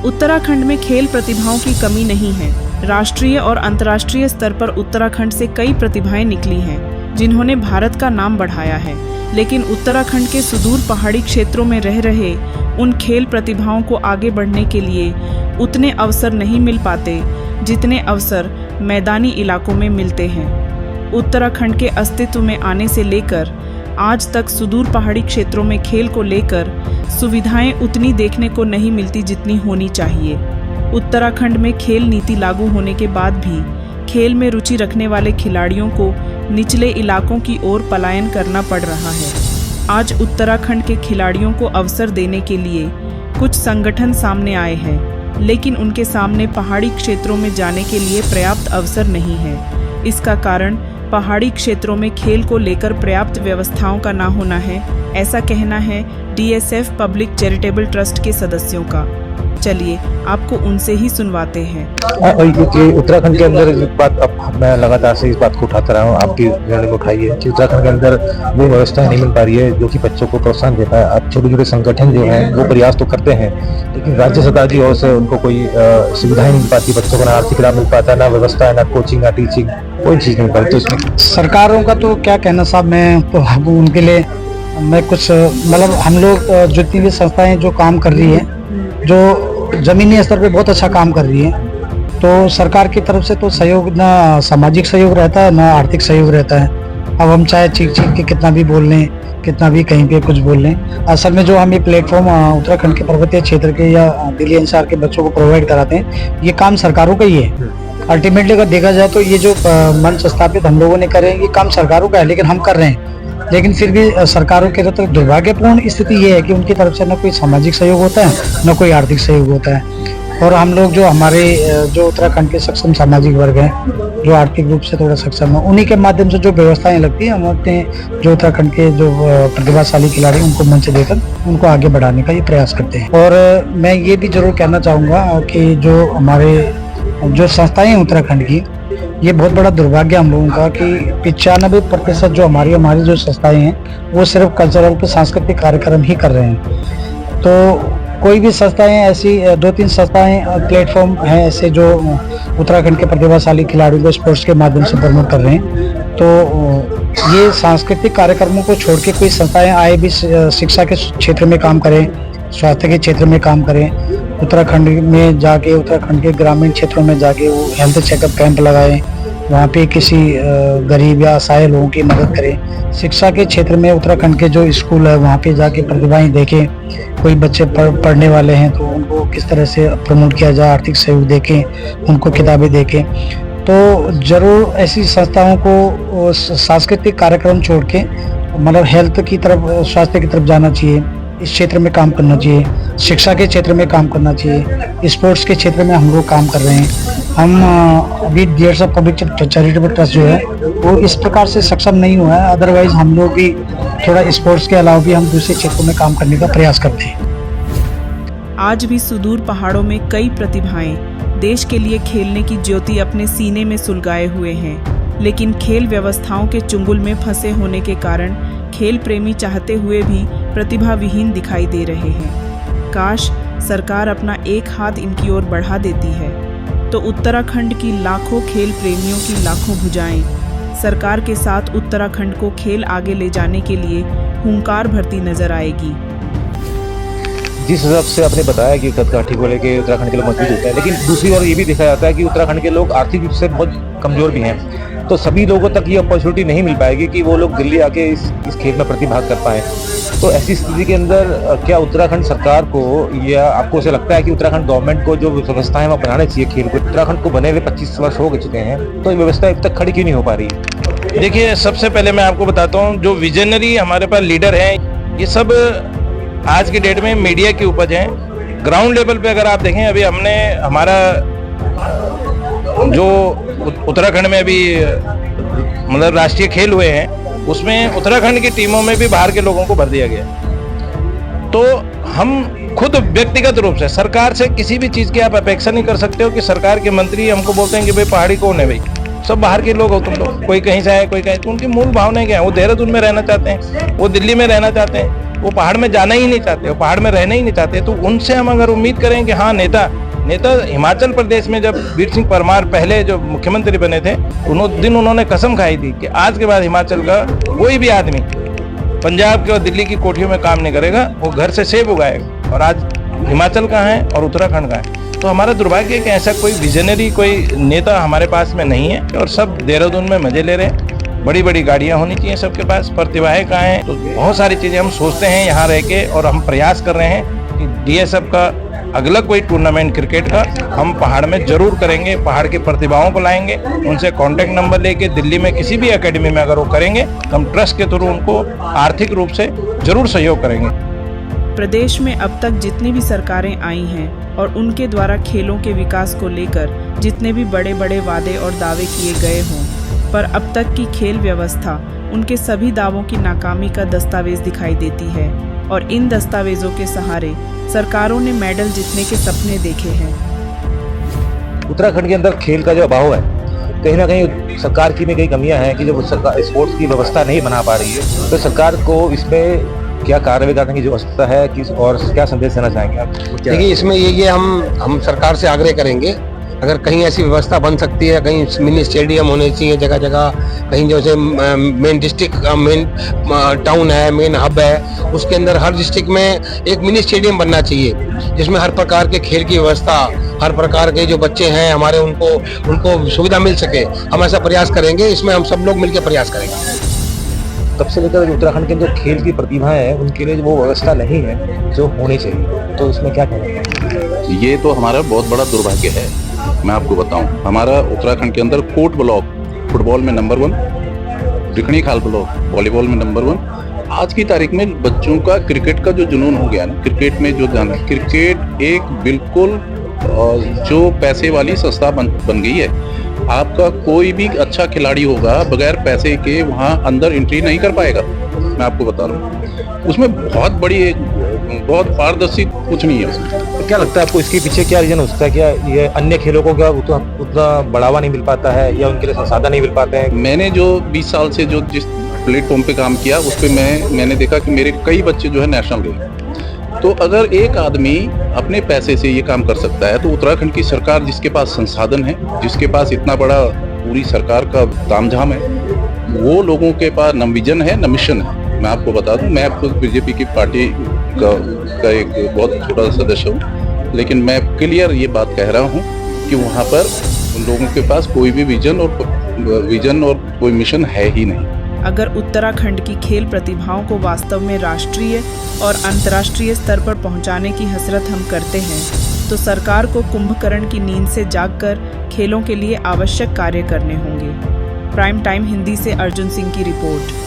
उत्तराखंड में खेल प्रतिभाओं की कमी नहीं है। राष्ट्रीय और अंतर्राष्ट्रीय स्तर पर उत्तराखंड से कई प्रतिभाएं निकली हैं, जिन्होंने भारत का नाम बढ़ाया है। लेकिन उत्तराखंड के सुदूर पहाड़ी क्षेत्रों में रह रहे उन खेल प्रतिभाओं को आगे बढ़ने के लिए उतने अवसर नहीं मिल पाते जितने अवसर मैदानी इलाकों में मिलते हैं। उत्तराखंड के अस्तित्व में आने से लेकर आज तक सुदूर पहाड़ी क्षेत्रों में खेल को लेकर सुविधाएं उतनी देखने को नहीं मिलती जितनी होनी चाहिए। उत्तराखंड में खेल नीति लागू होने के बाद भी खेल में रुचि रखने वाले खिलाड़ियों को निचले इलाकों की ओर पलायन करना पड़ रहा है। आज उत्तराखंड के खिलाड़ियों को अवसर देने के लिए कुछ संगठन सामने आए हैं, लेकिन उनके सामने पहाड़ी क्षेत्रों में जाने के लिए पर्याप्त अवसर नहीं है। इसका कारण पहाड़ी क्षेत्रों में खेल को लेकर पर्याप्त व्यवस्थाओं का ना होना है, ऐसा कहना है DSF पब्लिक चैरिटेबल ट्रस्ट के सदस्यों का। चलिए आपको उनसे ही सुनवाते हैं। उत्तराखंड के अंदर इस बात अब मैं लगातार से इस बात को उठाता रहा हूँ, आपकी ध्यान में उठाई है कि उत्तराखंड के अंदर वो व्यवस्था नहीं मिल पा रही है जो कि बच्चों को प्रोत्साहन देता है। अब छोटे छोटे संगठन जो हैं वो प्रयास तो करते हैं, लेकिन राज्य सरकार की ओर से उनको कोई सुविधाएं नहीं मिल पाती। बच्चों को ना आर्थिक लाभ मिल पाता, ना व्यवस्था है, ना कोचिंग, ना टीचिंग, कोई चीज़ नहीं मिल पाती। तो इसमें सरकारों का तो क्या कहना साहब, मैं तो उनके लिए मैं कुछ मतलब हम लोग जितनी भी संस्थाएं जो काम कर रही हैं, जो जमीनी स्तर पे बहुत अच्छा काम कर रही है, तो सरकार की तरफ से तो सहयोग, ना सामाजिक सहयोग रहता है ना आर्थिक सहयोग रहता है। अब हम चाहे चीख के कितना भी बोल लें, कितना भी कहीं पे कुछ बोल लें, असल में जो हम ये प्लेटफॉर्म उत्तराखंड के पर्वतीय क्षेत्र के या दिल्ली एनसीआर के बच्चों को प्रोवाइड कराते हैं, ये काम सरकारों का ही है। अल्टीमेटली अगर देखा जाए तो ये जो मंच स्थापित हम लोगों ने करे, ये काम सरकारों का है, लेकिन हम कर रहे हैं। लेकिन फिर भी सरकारों के तो दुर्भाग्यपूर्ण स्थिति ये है कि उनकी तरफ से न कोई सामाजिक सहयोग होता है, न कोई आर्थिक सहयोग होता है। और हम लोग जो हमारे जो उत्तराखंड के सक्षम सामाजिक वर्ग हैं, जो आर्थिक रूप से थोड़ा सक्षम है, उन्हीं के माध्यम से जो व्यवस्थाएं लगती हैं, हम अपने जो उत्तराखंड के जो प्रतिभाशाली खिलाड़ी उनको मंच देकर उनको आगे बढ़ाने का ये प्रयास करते हैं। और मैं ये भी जरूर कहना चाहूँगा कि जो हमारे जो संस्थाएं हैं उत्तराखंड की, ये बहुत बड़ा दुर्भाग्य हम लोगों का कि 95% जो हमारी जो संस्थाएं हैं वो सिर्फ कल्चरल पे सांस्कृतिक कार्यक्रम ही कर रहे हैं। तो कोई भी संस्थाएं ऐसी 2-3 संस्थाएं प्लेटफॉर्म हैं ऐसे जो उत्तराखंड के प्रतिभाशाली खिलाड़ियों को स्पोर्ट्स के माध्यम से प्रमोट कर रहे हैं। तो ये सांस्कृतिक कार्यक्रमों को छोड़ के कोई संस्थाएं आए भी शिक्षा के क्षेत्र में काम करें, स्वास्थ्य के क्षेत्र में काम करें, उत्तराखंड में जाके उत्तराखंड के ग्रामीण क्षेत्रों में जाके वो हेल्थ चेकअप कैंप लगाएं, वहाँ पे किसी गरीब या असहाय लोगों की मदद करें। शिक्षा के क्षेत्र में उत्तराखंड के जो स्कूल है वहाँ पे जाके प्रतिभाएं देखें, कोई बच्चे पढ़ने वाले हैं तो उनको किस तरह से प्रमोट किया जाए, आर्थिक सहयोग देखें, उनको किताबें देखें। तो ज़रूर ऐसी संस्थाओं को सांस्कृतिक कार्यक्रम छोड़ के मतलब हेल्थ की तरफ, स्वास्थ्य की तरफ जाना चाहिए, इस क्षेत्र में काम करना चाहिए, शिक्षा के क्षेत्र में काम करना चाहिए, स्पोर्ट्स के क्षेत्र में हम लोग काम कर रहे हैं। हम अभी DSF पब्लिक चैरिटेबल ट्रस्ट जो है वो इस प्रकार से सक्षम नहीं हुआ है, अदरवाइज हम लोग भी थोड़ा स्पोर्ट्स के अलावा भी हम दूसरे क्षेत्रों में काम करने का प्रयास करते हैं। आज भी सुदूर पहाड़ों में कई प्रतिभाएं देश के लिए खेलने की ज्योति अपने सीने में सुलगाए हुए हैं, लेकिन खेल व्यवस्थाओं के चुंगल में फंसे होने के कारण खेल प्रेमी चाहते हुए भी प्रतिभा विहीन दिखाई दे रहे हैं। काश सरकार अपना एक हाथ इनकी ओर बढ़ा देती है तो उत्तराखंड की लाखों खेल प्रेमियों की लाखों भुजाएं सरकार के साथ उत्तराखंड को खेल आगे ले जाने के लिए हुंकार भरती नजर आएगी। जिस हिसाब से आपने बताया कि कदकाठी को लेकर उत्तराखंड के लोग मजबूत होते हैं, लेकिन दूसरी ओर ये भी देखा जाता है कि उत्तराखंड के लोग आर्थिक रूप से बहुत कमजोर भी हैं। तो सभी लोगों तक ये अपॉर्चुनिटी नहीं मिल पाएगी कि वो लोग दिल्ली आके इस खेल में प्रतिभाग कर पाएँ। तो ऐसी स्थिति के अंदर क्या उत्तराखंड सरकार को या आपको ऐसा लगता है कि उत्तराखंड गवर्नमेंट को जो व्यवस्थाएं वो बनाने चाहिए खेल को? उत्तराखंड को बने हुए 25 वर्ष हो चुके हैं, तो ये व्यवस्था अब तक खड़ी क्यों नहीं हो पा रही है? देखिए, सबसे पहले मैं आपको बताता हूँ, जो विजनरी हमारे पास लीडर हैं, ये सब आज की डेट में मीडिया की उपज है। ग्राउंड लेवल पे अगर आप देखें, अभी हमने हमारा जो उत्तराखंड में अभी मतलब राष्ट्रीय खेल हुए हैं, उसमें उत्तराखंड की टीमों में भी बाहर के लोगों को भर दिया गया। तो हम खुद व्यक्तिगत रूप से सरकार से किसी भी चीज़ की आप अपेक्षा नहीं कर सकते हो कि सरकार के मंत्री हमको बोलते हैं कि भाई पहाड़ी कौन है, भाई सब बाहर के लोग हो तुम लोग, कोई कहीं से आए कोई कहीं। तो उनकी मूल भावनाएं क्या है? वो देहरादून में रहना चाहते हैं, वो दिल्ली में रहना चाहते हैं, वो पहाड़ में जाना ही नहीं चाहते, वो पहाड़ में रहना ही नहीं चाहते। तो उनसे हम अगर उम्मीद करें कि हाँ नेता हिमाचल प्रदेश में जब वीर सिंह परमार पहले जो मुख्यमंत्री बने थे, दिन उन्होंने कसम खाई थी कि आज के बाद हिमाचल का कोई भी आदमी पंजाब के और दिल्ली की कोठियों में काम नहीं करेगा, वो घर से सेब उगाएगा। और आज हिमाचल का है और उत्तराखंड का है। तो हमारा दुर्भाग्य है कि ऐसा कोई विजनरी कोई नेता हमारे पास में नहीं है और सब देहरादून में मजे ले रहे हैं। बड़ी बड़ी गाड़ियां होनी चाहिए सबके पास, प्रतिभाएं कहाँ हैं। तो बहुत सारी चीज़ें हम सोचते हैं यहाँ रह के, और हम प्रयास कर रहे हैं कि DSF का अगला कोई टूर्नामेंट क्रिकेट का हम पहाड़ में जरूर करेंगे। पहाड़ की प्रतिभाओं को लाएंगे, उनसे कॉन्टैक्ट नंबर लेके दिल्ली में किसी भी एकेडमी में अगर वो करेंगे तो हम ट्रस्ट के थ्रू उनको आर्थिक रूप से जरूर सहयोग करेंगे। प्रदेश में अब तक जितनी भी सरकारें आई हैं और उनके द्वारा खेलों के विकास को लेकर जितने भी बड़े बड़े वादे और दावे किए गए हों, पर अब तक की खेल व्यवस्था उनके सभी दावों की नाकामी का दस्तावेज दिखाई देती है। और इन दस्तावेजों के सहारे सरकारों ने मेडल जीतने के सपने देखे हैं। उत्तराखंड के अंदर खेल का जो अभाव है, कहीं ना कहीं सरकार की में कई कमियां हैं कि जब सरकार स्पोर्ट्स की व्यवस्था नहीं बना पा रही है, तो सरकार को इसमें क्या कार्रवाई करने की जो आवश्यकता है कि और क्या संदेश देना चाहेंगे आप? देखिए, इसमें ये हम सरकार से आग्रह करेंगे, अगर कहीं ऐसी व्यवस्था बन सकती है, कहीं मिनी स्टेडियम होने चाहिए जगह जगह, कहीं जैसे मेन डिस्ट्रिक्ट मेन टाउन है, मेन हब है, उसके अंदर हर डिस्ट्रिक्ट में एक मिनी स्टेडियम बनना चाहिए जिसमें हर प्रकार के खेल की व्यवस्था, हर प्रकार के जो बच्चे हैं हमारे उनको सुविधा मिल सके। हम ऐसा प्रयास करेंगे, इसमें हम सब लोग मिलकर प्रयास करेंगे। तब से लेकर उत्तराखंड के जो खेल की प्रतिभाएं हैं उनके लिए वो व्यवस्था नहीं है जो होनी चाहिए, तो इसमें क्या कहेंगे? ये तो हमारा बहुत बड़ा दुर्भाग्य है। मैं आपको बताऊं, हमारा उत्तराखंड के अंदर कोट ब्लॉक फुटबॉल में नंबर 1, रिखणी खाल ब्लॉक वॉलीबॉल में नंबर 1। आज की तारीख में बच्चों का क्रिकेट का जो जुनून हो गया ना, क्रिकेट में जो जाना, क्रिकेट एक बिल्कुल जो पैसे वाली संस्था बन गई है। आपका कोई भी अच्छा खिलाड़ी होगा बगैर पैसे के वहाँ अंदर एंट्री नहीं कर पाएगा। मैं आपको बता रहा हूँ, उसमें बहुत पारदर्शी कुछ नहीं है उसमें। तो क्या लगता है आपको इसके पीछे क्या रीजन हो सकता है? क्या ये अन्य खेलों को क्या उतना बढ़ावा नहीं मिल पाता है या उनके लिए संसाधन नहीं मिल पाते हैं? मैंने जो 20 साल से जो जिस प्लेटफॉर्म पे काम किया उस पे मैंने देखा कि मेरे कई बच्चे जो है नेशनल गए। तो अगर एक आदमी अपने पैसे से ये काम कर सकता है, तो उत्तराखंड की सरकार जिसके पास संसाधन है, जिसके पास इतना बड़ा पूरी सरकार का तामझाम है, वो लोगों के पास न विजन है न मिशन है। मैं आपको बता दूं, मैं खुद बीजेपी की पार्टी का एक बहुत छोटा सदस्य हूँ, लेकिन मैं क्लियर ये बात कह रहा हूँ कि वहाँ पर उन लोगों के पास कोई भी विजन और कोई मिशन है ही नहीं। अगर उत्तराखंड की खेल प्रतिभाओं को वास्तव में राष्ट्रीय और अंतर्राष्ट्रीय स्तर पर पहुंचाने की हसरत हम करते हैं, तो सरकार को कुंभकर्ण की नींद से जागकर खेलों के लिए आवश्यक कार्य करने होंगे। प्राइम टाइम हिंदी से अर्जुन सिंह की रिपोर्ट।